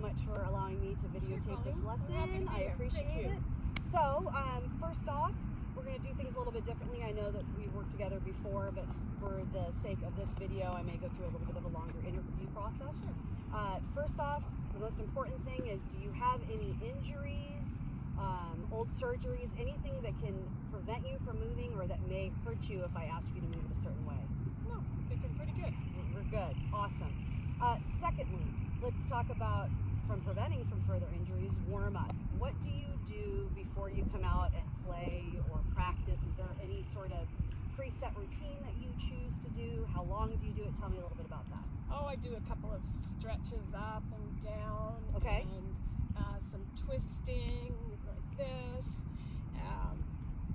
much for allowing me to videotape this lesson. I appreciate it. So, first off, we're going to do things a little bit differently. I know that we've worked together before, but for the sake of this video, I may go through a little bit of a longer interview process. Sure. First off, the most important thing is, do you have any injuries, old surgeries, anything that can prevent you from moving or that may hurt you if I ask you to move it a certain way? No, thinking pretty good. We're good. Awesome. Secondly, let's talk about, from preventing from further injuries, warm up. What do you do before you come out and play or practice? Is there any sort of preset routine that you choose to do? How long do you do it? Tell me a little bit about that. Oh, I do a couple of stretches up and down. Okay. And some twisting like this.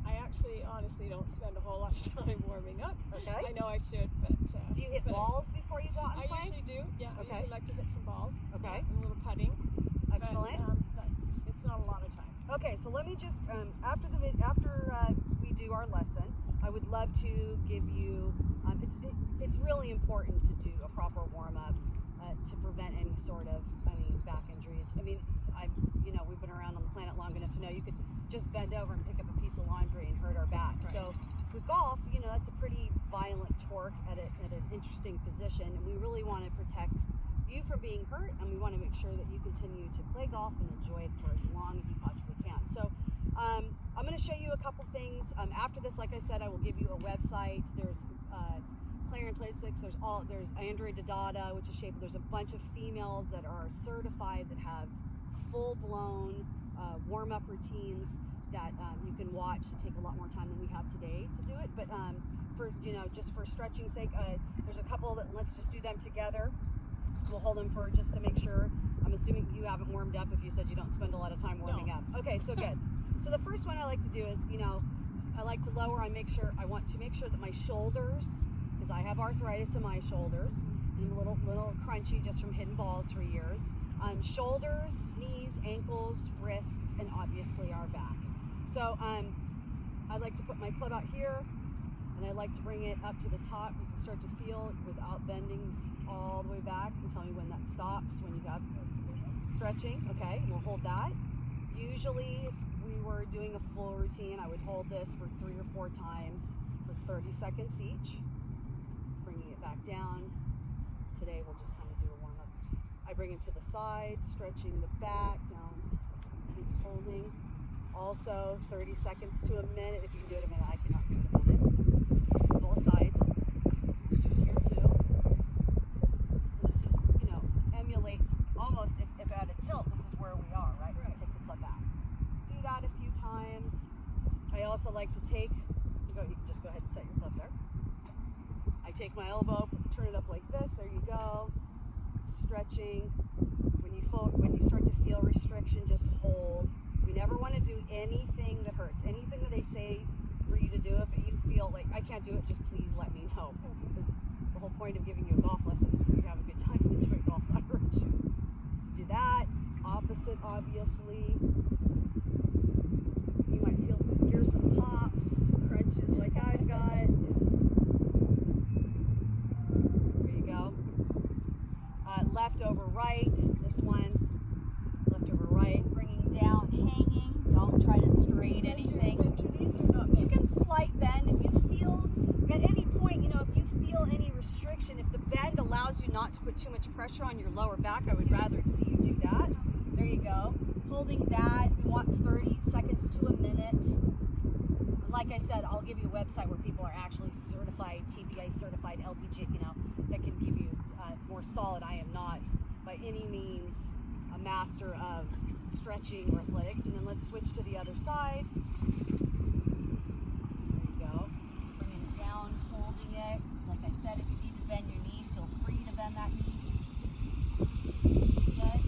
I actually, honestly, don't spend a whole lot of time warming up. Okay. I know I should, but... do you hit balls before you go out and play? I usually do, yeah. Okay. I usually like to hit some balls. Okay. And a little putting. Excellent. But it's not a lot of time. Okay, so let me just, after we do our lesson, I would love to give you, it's really important to do a proper warm-up to prevent any sort of, back injuries. We've been around on the planet long enough to know you could just bend over and pick up a piece of laundry and hurt our back. Right. So with golf, that's a pretty violent torque at an interesting position, and we really want to protect you from being hurt, and we want to make sure that you continue to play golf and enjoy it for as long as you possibly can. So I'm going to show you a couple things. After this, like I said, I will give you a website. There's Clarion Plastics, there's Andrea Dada, which is shaped. There's a bunch of females that are certified that have full-blown warm-up routines that you can watch to take a lot more time than we have today to do it. But for just for stretching sake, there's a couple that, let's just do them together. We'll hold them for just to make sure. I'm assuming you haven't warmed up if you said you don't spend a lot of time warming up. Okay, so good. So the first one I like to do is, I like to lower. I want to make sure that my shoulders, because I have arthritis in my shoulders, and I'm a little crunchy just from hitting balls for years. Shoulders, knees, ankles, wrists, and obviously our back. So I like to put my club out here, and I like to bring it up to the top. You can start to feel it without bending all the way back, and tell me when that stops, when you have stretching. Okay, we'll hold that. Usually, if we were doing a full routine, I would hold this for 3 or 4 times for 30 seconds each, bringing it back down. Today, we'll just kind of do a warm-up. I bring him to the side, stretching the back, down, he's holding. Also, 30 seconds to a minute. If you can do it a minute, I cannot do it a minute. Both sides. Do it here too. This is, emulates almost, if at a tilt, this is where we are, right? We're going to take the club back. Do that a few times. I also like to take, you can just go ahead and set your club there. I take my elbow, turn it up like this. There you go. Stretching. When you start to feel restriction, just hold. We never want to do anything that hurts. Anything that they say for you to do, if you feel like I can't do it, just please let me know. Because the whole point of giving you a golf lesson is for you to have a good time and enjoy golf, not hurt you. So do that. Opposite, obviously. You might hear some pops, crunches like I've got. There you go. Left over right. This one. Left over right. Bringing down, hanging. Don't try to straight anything. You can slight bend if you feel, at any point, if you feel any restriction, if the bend allows you not to put too much pressure on your lower back, I would rather see you do that. There you go. Holding that, we want 30 seconds to a minute. And like I said, I'll give you a website where people are actually certified, TPA certified, LPGA, that can give you more solid. I am not by any means a master of stretching or athletics. And then let's switch to the other side. There you go. Bringing it down, holding it. Like I said, if you need to bend your knee, feel free to bend that knee. Good.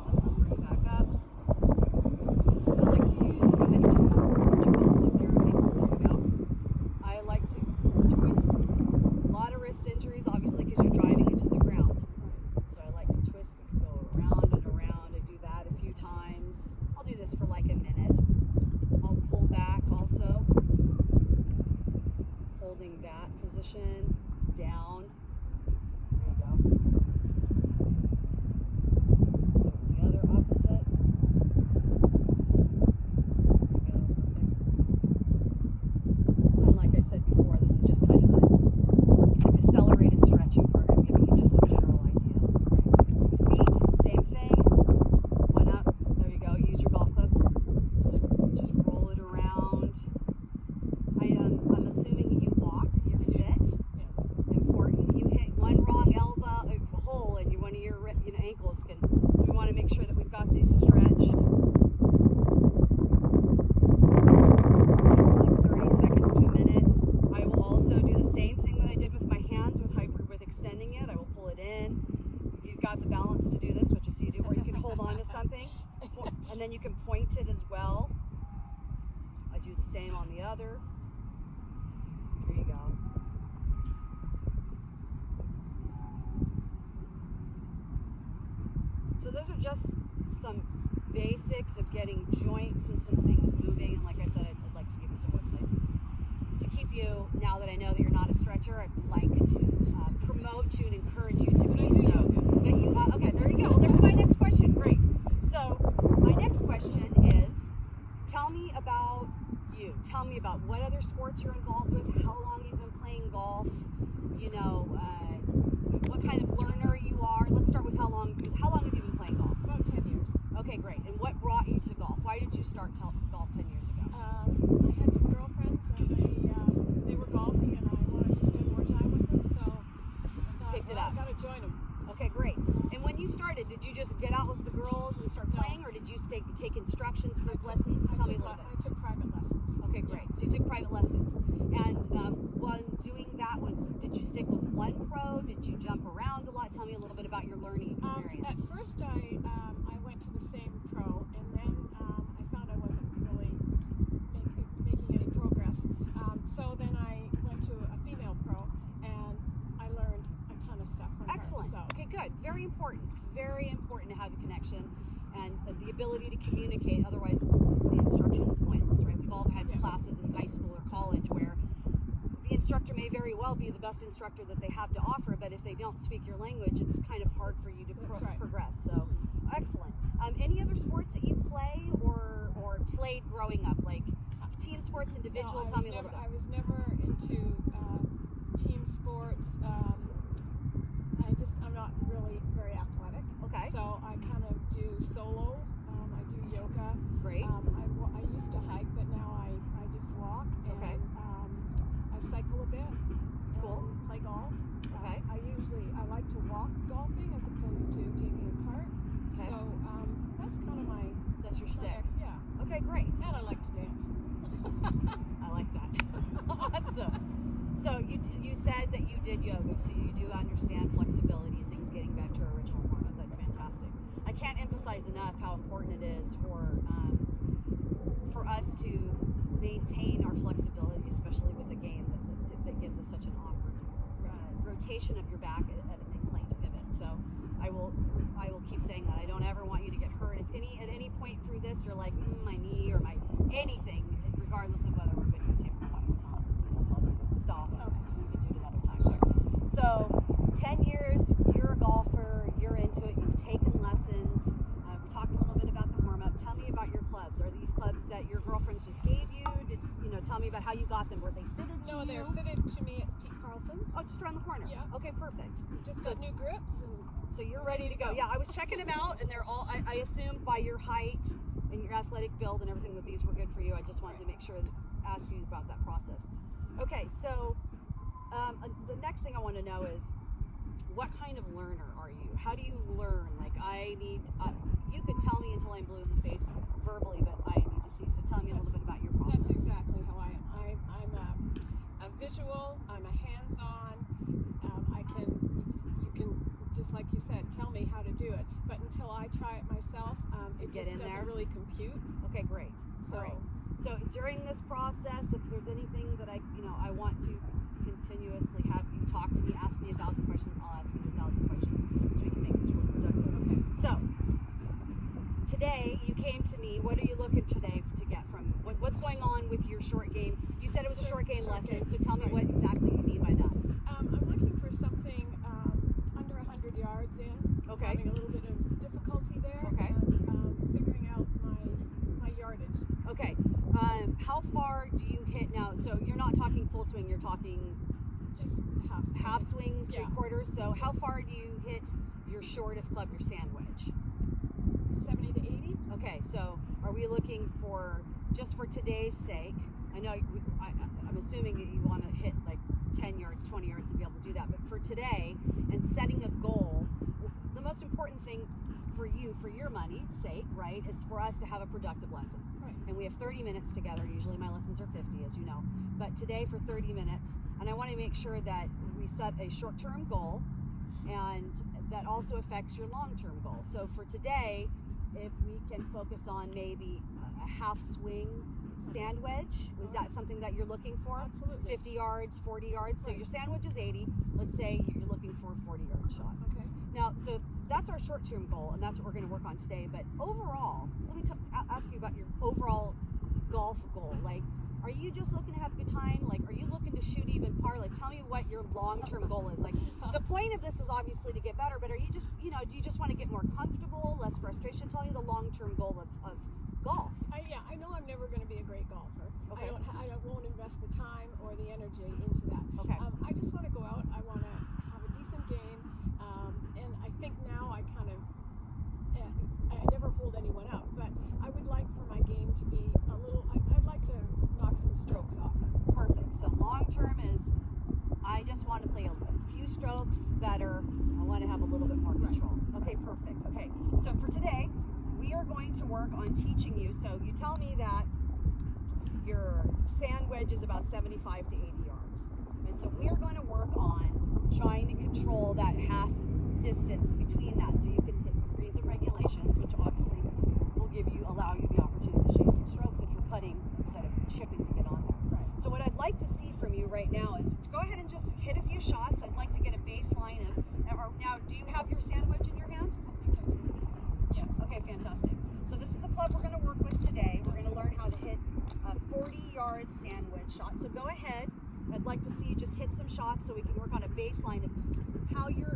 Awesome. Bring it back up. I like to use, go ahead and just put your both up there. Okay, there we go. I like to twist. A lot of wrist injuries, obviously, because you're driving into the ground. So I like to twist and go around and around. I do that a few times. I'll do this for like a minute. I'll pull back also. flexion, down. There you go. Do the other opposite. There you go, perfect. And like I said before, this is just kind of an accelerated stretching program, giving you just some general ideas. Feet, same thing. One up. There you go. Use your golf club. Just roll it around. I'm assuming you walk. You're fit. Yes. Important. You hit one wrong elbow hole, and one of your ankles can. So we want to make sure that we've got these stretched. For like 30 seconds to a minute. I will also do the same thing that I did with my hands with extending it. I will pull it in. If you've got the balance to do this, which is you do, or you can hold on to something, and then you can point it as well. I do the same on the other. There you go. So those are just some basics of getting joints and some things moving. And like I said, I'd like to give you some websites to keep you, now that I know that you're not a stretcher, I'd like to promote you and encourage you to be so. But you, okay, there you go. Well, there's my next question. Great. So my next question is, tell me about you. Tell me about what other sports you're involved with, how long you've been playing golf, what kind of learner you are. Let's start with how long have you been playing golf? About 10 years. Okay, great. And what brought you to golf? Why did you start golf 10 years ago? I had some girlfriends and they were golfing and I wanted to spend more time with them, so I thought, Picked it up. I gotta join them. Okay, great. And when you started, did you just get out with the girls and start playing, or did you take instructions, group lessons? Tell me a little bit. I took private lessons. Okay, great. So you took private lessons. And while doing that, did you stick with one pro? Did you jump around a lot? Tell me a little bit about your learning experience. At first, I went to the same pro, and then I found I wasn't really making any progress. So then I went to a female pro, and I learned a ton of stuff from Excellent. her. So. Okay, good. Very important. Very important to have a connection and the ability to communicate. Otherwise, the instruction is pointless, right? We've all had classes in high school or college where the instructor may very well be the best instructor that they have to offer, but if they don't speak your language, it's kind of hard for you to progress. So, excellent. Any other sports that you play or played growing up, like team sports, individual? No, Tell me a little bit. I was never into team sports. I'm not really very athletic. Okay. So I kind of do solo. I do yoga. Great. I used to hike, but now I just walk. And, Okay. I cycle a bit. Cool. And play golf. Okay. I like to walk golfing as opposed to taking a cart. Okay. So that's kind of That's your stick. Yeah. Okay, great. And I like to dance. I like that. Awesome. So you said that you did yoga, so you do understand flexibility and things getting back to our original format. That's fantastic. I can't emphasize enough how important it is for us to maintain our flexibility, especially with a game that gives us such an awkward rotation of your back at an inclined pivot. So I will keep saying that. I don't ever want you to get hurt. If at any point through this you're like my knee or my anything, regardless of whether we're videotaping or what, you tell us, tell me to stop. Okay. We can do it another time. Sure. So 10 years, you're a golfer, you're into it, you've taken lessons. We talked a little bit about the warm up. Tell me about your clubs. Are these clubs that your girlfriends just gave you? Tell me about how you got them. Were they fitted to you? No, they're fitted to me at Pete Carlson's. Oh, just around the corner. Yeah. Okay, perfect. Just got new grips and so you're ready to go. Yeah, I was checking them out, and they're all. I assumed by your height and your athletic build and everything that these were good for you. I just wanted to make sure ask you about that process. Okay, so the next thing I want to know is, what kind of learner are you? How do you learn? Like you could tell me until I'm blue in the face verbally, but I need to see. So tell me a little bit about your process. That's exactly how I am. I'm a visual. I'm a hands-on. You can just like you said, tell me how to do it. But until I try it myself, it just doesn't really compute. Okay, great. So during this process, if there's anything that I want to continuously have you talk to me, ask me 1,000 questions, I'll ask you 1,000 questions so we can make this really productive. Okay. So today you came to me. What are you looking today to get from what's going on with your short game? You said it was a short game lesson. So tell me what exactly you mean by that. swing, you're talking Just half swings, Yeah. 3/4. So how far do you hit your shortest club, your sand wedge? 70 to 80. Okay, so are we looking for, just for today's sake, I know I'm assuming that you want to hit like 10 yards, 20 yards to be able to do that, but for today and setting a goal, the most important thing for you, for your money's sake, right, is for us to have a productive lesson. Right. And we have 30 minutes together. Usually my lessons are 50, as you know, but today for 30 minutes, and I want to make sure that we set a short-term goal, and that also affects your long-term goal. So for today, if we can focus on maybe a half swing sand wedge, is that something that you're looking for? Absolutely. 50 yards, 40 yards. So Right. your sand wedge is 80. Let's say you're looking for a 40-yard shot. Okay. Now, so that's our short-term goal, and that's what we're going to work on today. But overall, let me ask you about your overall golf goal. Like, are you just looking to have a good time? Like, are you looking to shoot even par? Like, tell me what your long-term goal is. Like, the point of this is obviously to get better, but are you just, do you just want to get more comfortable, less frustration? Tell me the long-term goal of golf. I know I'm never going to be a great golfer. Okay. I won't invest the time or the energy into that. Okay. I just want to go out. I want to have a decent game, and I think now I kind of I never hold anyone out, but I would like for my game to be a little. I'd like to knock some strokes off. Perfect. So long-term is, I just want to play a few strokes better. I want to have a little bit more control. Okay, perfect. Okay, so for today, we are going to work on teaching you. So you tell me that your sand wedge is about 75 to 80 yards. And so we are going to work on trying to control that half distance between that, so you can hit greens and regulations, which obviously will allow you the opportunity to shoot some strokes if you're putting instead of chipping to get on there. Right. So what I'd like to see from you right now is go ahead and just hit a few shots. I'd like to get a baseline of, now do you have your sand wedge in your hand? Yes. Okay, fantastic. So this is the club we're going to work with today. We're going to learn how to hit a 40-yard sand wedge shot. So go ahead. I'd like to see you just hit some shots so we can work on a baseline of how your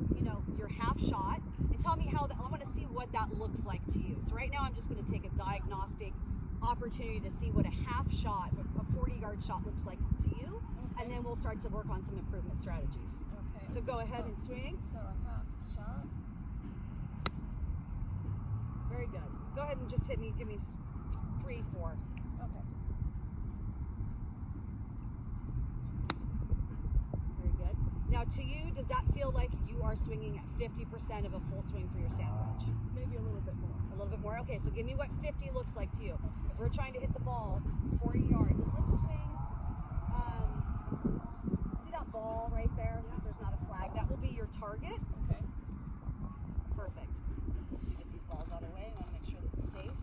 half shot, and tell me how that, I want to see what that looks like to you. So right now I'm just going to take a diagnostic opportunity to see what a half shot, a 40-yard shot looks like to you, and then we'll start to work on some improvement strategies. Okay. So go ahead and swing. So a half shot. Very good. Go ahead and just hit me, give me 3, 4. Okay. Very good. Now to you, does that feel like you are swinging at 50% of a full swing for your sand wedge? Maybe a little bit more. A little bit more? Okay, so give me what 50 looks like to you. If we're trying to hit the ball 40 yards, and let's swing, see that ball right there, since there's not a flag? That will be your target. Okay. Perfect. Get these balls out of the way. I want to make sure that it's safe.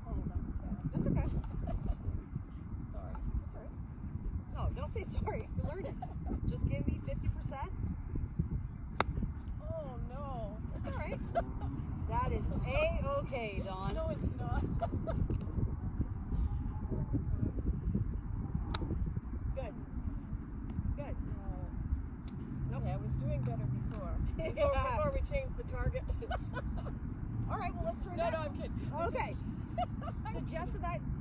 Oh, that was bad. That's okay. Sorry. That's all right. No, don't say sorry. You're learning. Just give me 50%. Oh no. That's all right. That is A-okay, Dawn. No, it's not. Good. Good. Nope. Okay, I was doing better before. Yeah. Before we changed the target. All right, well, let's try No, that. no, I'm kidding. Okay.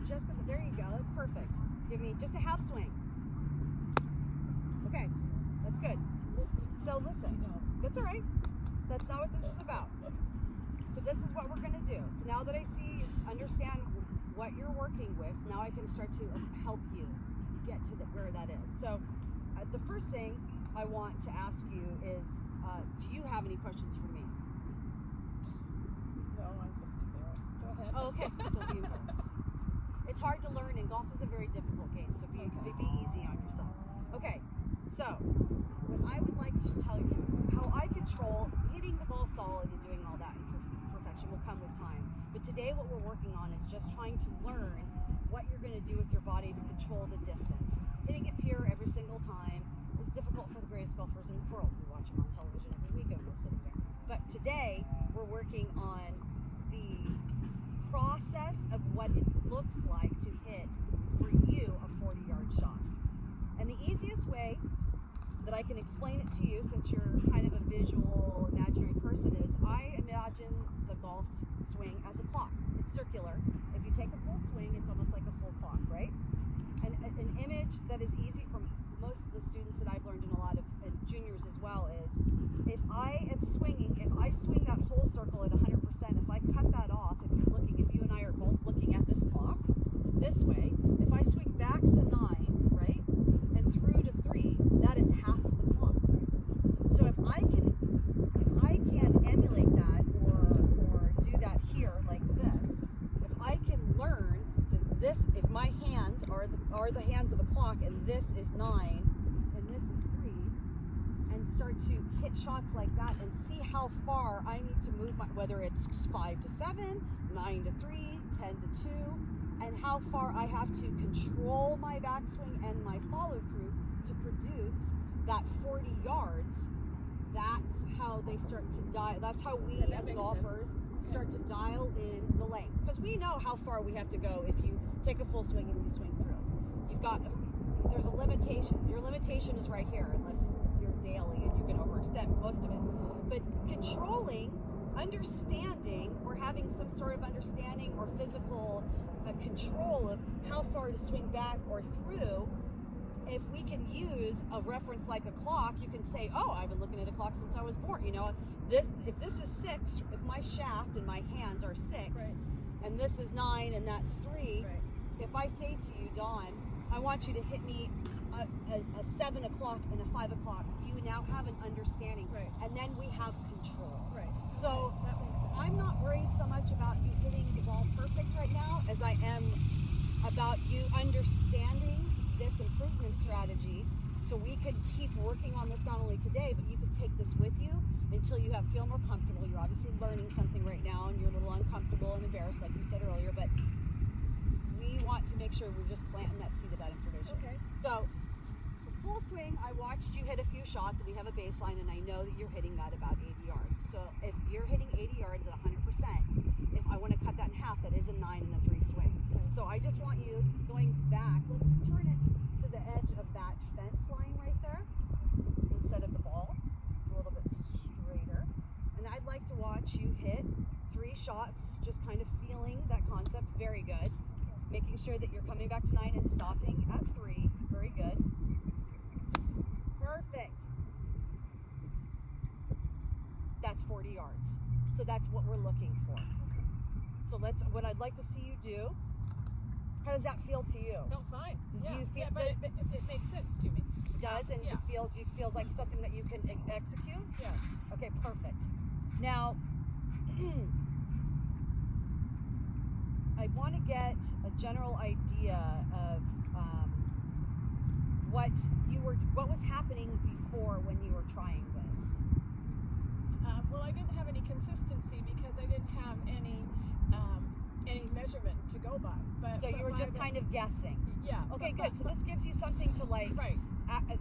So there you go. That's perfect. Give me just a half swing. Okay, that's good. So listen, that's all right. That's not what this is about. So this is what we're going to do. So now that I understand what you're working with, now I can start to help you get to where that is. So the first thing I want to ask you is, do you have any questions for me? No, I'm just embarrassed. Go ahead. Oh, okay. Don't be embarrassed. It's hard to learn, and golf is a very difficult game, so be easy on yourself. Okay, so what I would like to tell you is how I control hitting the ball solid and doing all that. Perfection will come with time. But today what we're working on is just trying to learn what you're going to do with your body to control the distance. Hitting it pure every single time is difficult for the greatest golfers in the world. We watch them on television every weekend, we're sitting there. But today we're working on the process of what it looks like to hit, for you, a 40-yard shot. And the easiest way that I can explain it to you, since you're kind of a visual, imaginary person, is I imagine the golf swing as a clock. It's circular. If you take a full swing, it's almost like a full clock, right? an image that is easy for most of the students that I've learned, and a lot of and juniors as well, is if I am swinging, if I swing that whole circle at 100%, if I cut that off, if you and I are both looking at this clock this way, if I swing back to 9, right, and through to 3, that is half of the clock. So if I can emulate that or do that here like this, if I can learn that this, if my hands are the hands of the clock, and this is 9 and this is 3, and start to hit shots like that and see how far I need to move whether it's 5 to 7, 9 to 3, 10 to 2, and how far I have to control my backswing and my follow through to produce that 40 yards. That's how they start to dial. That's how we as golfers start to dial in the length, because we know how far we have to go if you take a full swing and you swing through. There's a limitation. Your limitation is right here, unless you're daily and you can overextend most of it. But controlling, understanding, or having some sort of understanding or physical control of how far to swing back or through. If we can use a reference like a clock, you can say, oh, I've been looking at a clock since I was born. You know, if this is 6, if my shaft and my hands are 6, right, and this is 9 and that's 3, right, if I say to you, Dawn, I want you to hit me a 7 o'clock and a 5 o'clock, you now have an understanding, right, and then we have control. Right. So that makes sense. I'm not worried so much about you hitting the ball perfect right now as I am about you understanding this improvement strategy, so we could keep working on this not only today, but you could take this with you until you feel more comfortable. You're obviously learning something right now and you're a little uncomfortable and embarrassed, like you said earlier, but we want to make sure we're just planting that seed of that information. Okay. So the full swing, I watched you hit a few shots, and we have a baseline, and I know that you're hitting that about 80 yards. So if you're hitting 80 yards at 100%, if I want to cut that in half, that is a 9 and a 3 swing. So I just want you going back. Let's turn it to the edge of that fence line right there instead of the ball. It's a little bit straighter. And I'd like to watch you hit 3 shots, just kind of feeling that concept. Very good. Making sure that you're coming back to 9 and stopping at 3. Very good. Perfect. That's 40 yards. So that's what we're looking for. So what I'd like to see you do. How does that feel to you? Felt fine. Do you feel but it makes sense to me. It does, and it feels like something that you can execute? Yes. Okay, perfect. Now, I want to get a general idea of what was happening before when you were trying this. Well, I didn't have any consistency because I didn't have any measurement to go by. So you were just kind of guessing. Yeah. Okay, good. So this gives you something to like, right,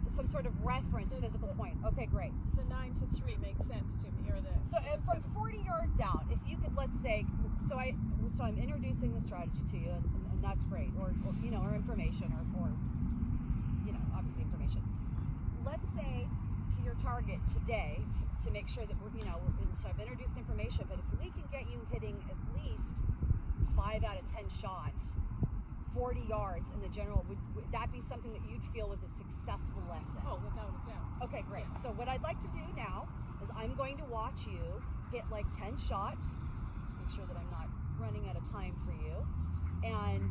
some sort of reference, physical point. Okay, great. The 9 to 3 makes sense to me, or the. So from 40 yards out, if you could, let's say, so I'm introducing the strategy to you, and that's great, or information, or obviously information. Let's say to your target today, to make sure that so I've introduced information, but if we can get you hitting at least 5 out of 10 shots, 40 yards in the general, would that be something that you'd feel was a successful lesson? Oh, without a doubt. Okay, great. So what I'd like to do now is I'm going to watch you hit like 10 shots. Make sure that I'm not running out of time for you, and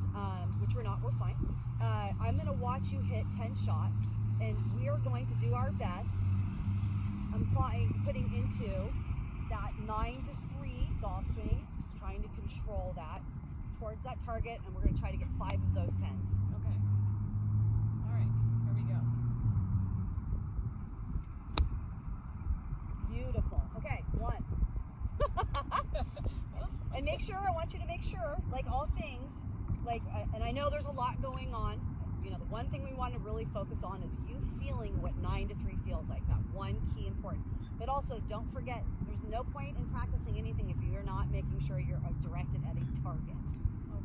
which we're not, we're fine. I'm going to watch you hit 10 shots, and we are going to do our best putting into that 9 to 3 golf swing, just trying to control that towards that target, and we're going to try to get 5 of those 10s. Okay. All right. Here we go. Beautiful. Okay, 1. And I want you to make sure, like all things, and I know there's a lot going on. The one thing we want to really focus on is you feeling what 9 to 3 feels like. That one key important. But also, don't forget, there's no point in practicing anything if you're not making sure you're directed at a target.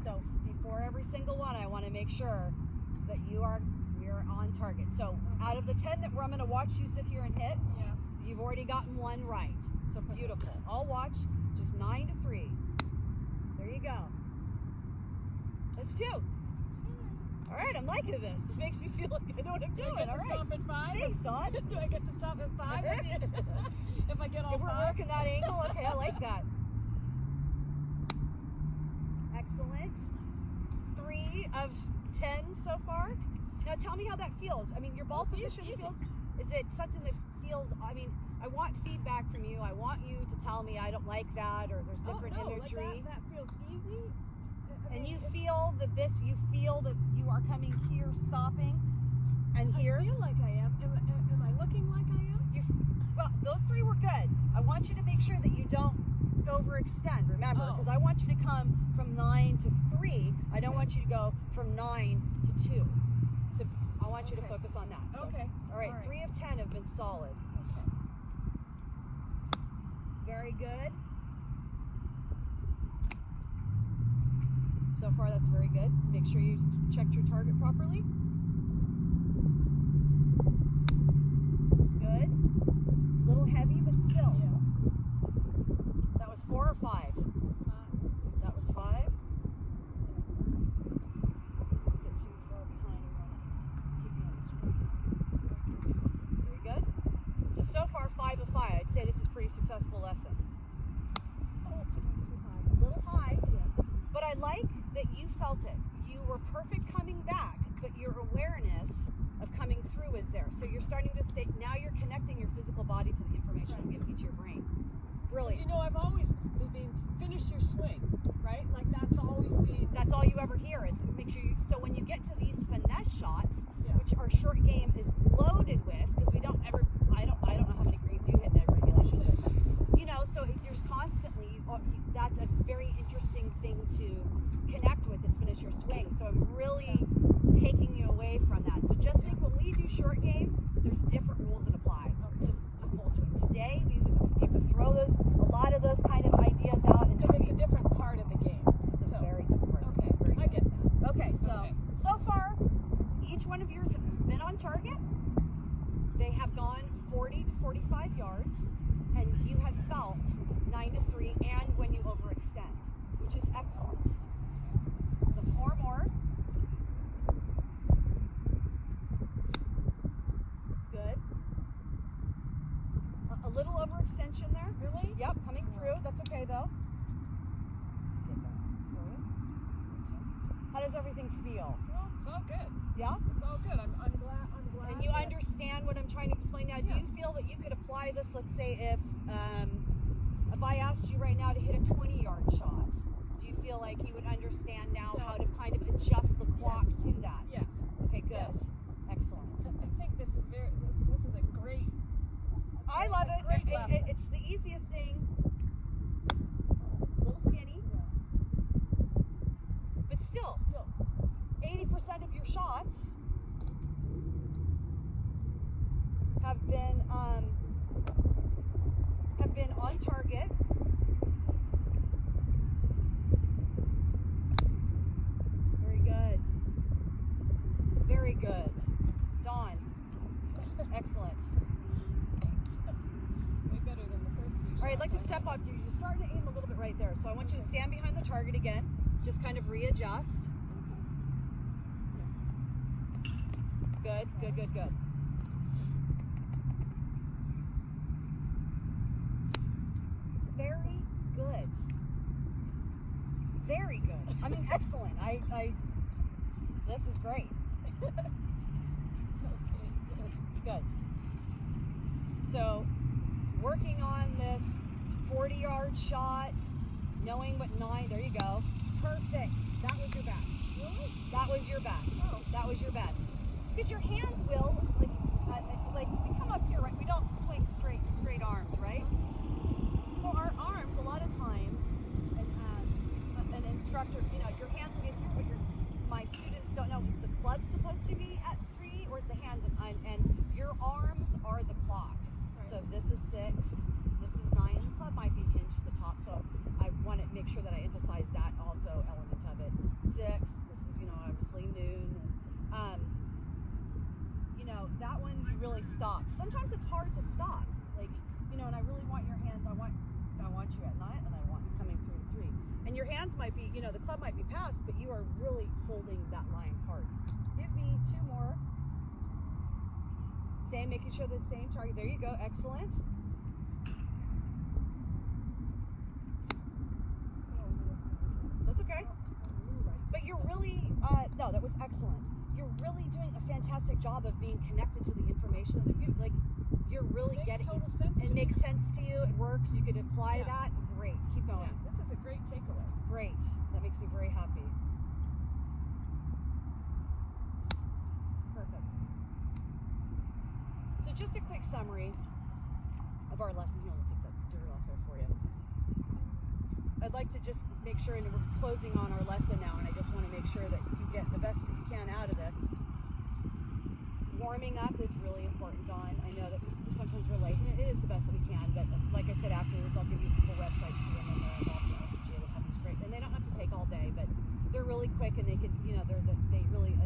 So before every single one, I want to make sure that we're on target. So out of the 10 that I'm going to watch you sit here and hit, yes, you've already gotten 1 right. So beautiful. I'll watch just 9 to 3. There you go. That's 2. All right, I'm liking this. This makes me feel like I know what I'm Do I doing. get All to right. stop at 5? Thanks, Dawn. Do I get to stop at 5? If I get all If we're 5? working that angle, okay, I like that. Excellent. 3 of 10 so far. Now tell me how that feels. I mean, your ball position easy. feels, is it something that feels, I mean, I want feedback from you. I want you to tell me I don't like that or there's different imagery. That feels easy. And you feel that you feel that you are coming here, stopping, and here. I feel like I am. Am I looking like I am? Well, those 3 were good. I want you to make sure that you don't overextend, remember, because I want you to come from 9 to 3. I don't want you to go from 9 to 2. So I want you to focus on that. So, Okay. All right, 3 of 10 have been solid. Okay. Very good. So far, that's very good. Make sure you checked your target properly. Good. A little heavy, but still. Yeah. That was 4 or 5? That was 5. Get too far behind. Keep me on the screen. Very good. So far, 5 of 5. I'd say this is a pretty successful lesson. Oh, I went too high. A little high. Yeah. But I like that you felt it. You were perfect coming back, but your awareness of coming through is there. So you're starting to stay, now you're connecting your physical body to the information I'm giving you to your brain. Brilliant. You know, I've always been finish your swing, right? Like that's always been. That's all you ever hear is make sure you, so when you get to these finesse shots, Yeah. which our short game is loaded with, because we don't ever, I don't know how many greens you hit in every regulation, but, you know, so there's constantly, that's a very interesting thing to connect with is finish your swing. So I'm really taking you away from that. So just think when we do short game, there's different rules that apply to full swing. Today, you have to throw a lot of those kind of ideas out and Because just it's a different part of the game. it's So, a very different part. okay, Very I good. get that. Okay, so Okay. so far, each one of yours have been on target. They have gone 40 to 45 yards, and you have felt 9 to 3, and when you overextend, which is excellent. So 4 more. Good. A little overextension there. Really? Yep, coming through. That's okay though. How does everything feel? Well, it's all good. Yeah? It's all good. I'm glad. And you understand what I'm trying to explain now. Do Yeah. you feel that you could apply this, let's say if I asked you right now to hit a 20-yard shot, do you feel like you would understand now Yeah. how to kind of adjust the clock to that? Yes. Okay, good. Yes. Excellent. I think this is this is a great. I love it. Great lesson. It's the easiest thing. A little skinny, but still, 80% of your shots have been on target. Very good. Very good. Dawn. Excellent. Way better than the first few. All right, I'd like to shots. step up. You're starting to aim a little bit right there. So I want you to stand behind the target again. Just kind of readjust. Good, good, good, good. Very good. Very good. I mean, excellent. This is great. Okay, Good. So, working on this 40-yard shot, knowing what 9, there you go. Perfect. That was your best. Really? That was your best. Oh. That was your best. Because your hands will, like we come up here, right? We don't swing straight arms, right? So our arms, a lot of times, an instructor, you know, your hands will be here, but my students don't know, is the club supposed to be at 3 or is the hands and your arms are the clock. Right. So if this is 6, this is 9, and the club might be hinged at the top. So I want to make sure that I emphasize that also element of it. 6, this is, you know, obviously noon. You know, that one you really stop. Sometimes it's hard to stop. Like, you know, and I really want your hands, I want you at 9 and I want you coming through to 3. And your hands might be, you know, the club might be past, but you are really holding that line hard. 2 more. Same, making sure the same target. There you go. Excellent. That's okay. But you're really, no, that was excellent. You're really doing a fantastic job of being connected to the information that you like. You're really getting total sense. it. Makes sense to you. It works. You could apply that. Great. Keep going. Yeah, this is a great takeaway. Great. That makes me very happy. Perfect. So just a quick summary of our lesson here. We'll take that dirt off there for you. I'd like to just make sure, and we're closing on our lesson now, and I just want to make sure that you get the best that you can out of this. Warming up is really important, Dawn. I know that sometimes we're late, and it is the best that we can, but like I said afterwards, I'll give you people websites to them, and they're involved in LPGA. They have these great, and they don't have to take all day, but they're really quick, and they can, they really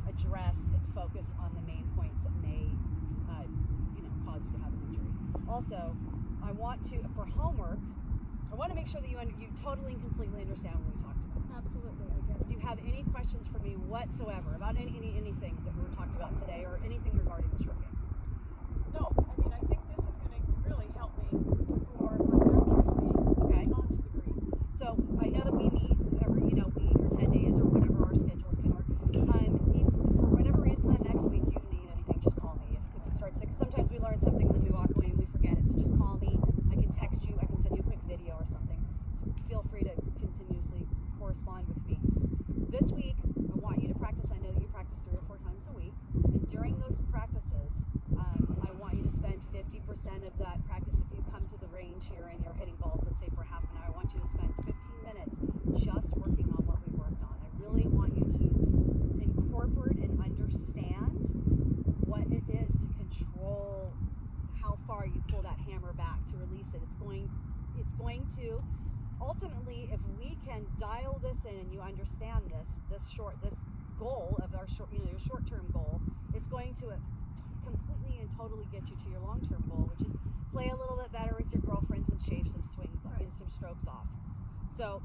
address and focus on the main points that may, cause you to have an injury. Also, I want to, for homework, I want to make sure that you totally and completely understand what we talked about. Absolutely, I get it. Do you have any questions for me whatsoever about anything that we talked about today, or anything regarding the short game? No, I mean, I think this is going to really help me for my accuracy onto the green. So I know that we meet every, week or 10 days or whatever our schedules can work. If for whatever reason that next week you need anything, just call me. If it starts, because sometimes we learn something and then we walk away and we forget it. So just call me. I can text you. I can send you a quick video or something. So feel free to continuously correspond with me. This week, I want you to practice. I know that you practice 3 or 4 times a week. And during those practices, I want you to spend 50% of that practice. If you come to the range here and you're hitting balls, let's say for half an hour, I want you to spend 15 minutes just working on what we worked on. I really want you to incorporate and understand what it is to control how far you pull that hammer back to release it. It's going to ultimately, if we can dial this in and you understand this goal of our your short-term goal, it's going to completely and totally get you to your long-term goal, which is play a little bit better with your girlfriends and shave some swings, some strokes off. So,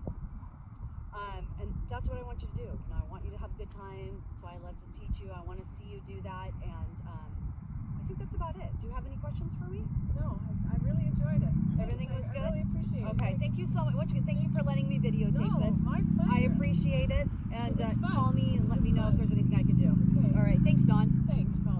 and that's what I want you to do. I want you to have a good time. That's why I love to teach you. I want to see you do that, and I think that's about it. Do you have any questions for me? No, I really enjoyed it. Everything was good? I really appreciate it. Okay, thank you so much. Thank you for letting me videotape this. My pleasure. I appreciate it. And It was fun. call me and let me know if there's anything I can do. Okay. All right, thanks, Dawn. Thanks, Colin.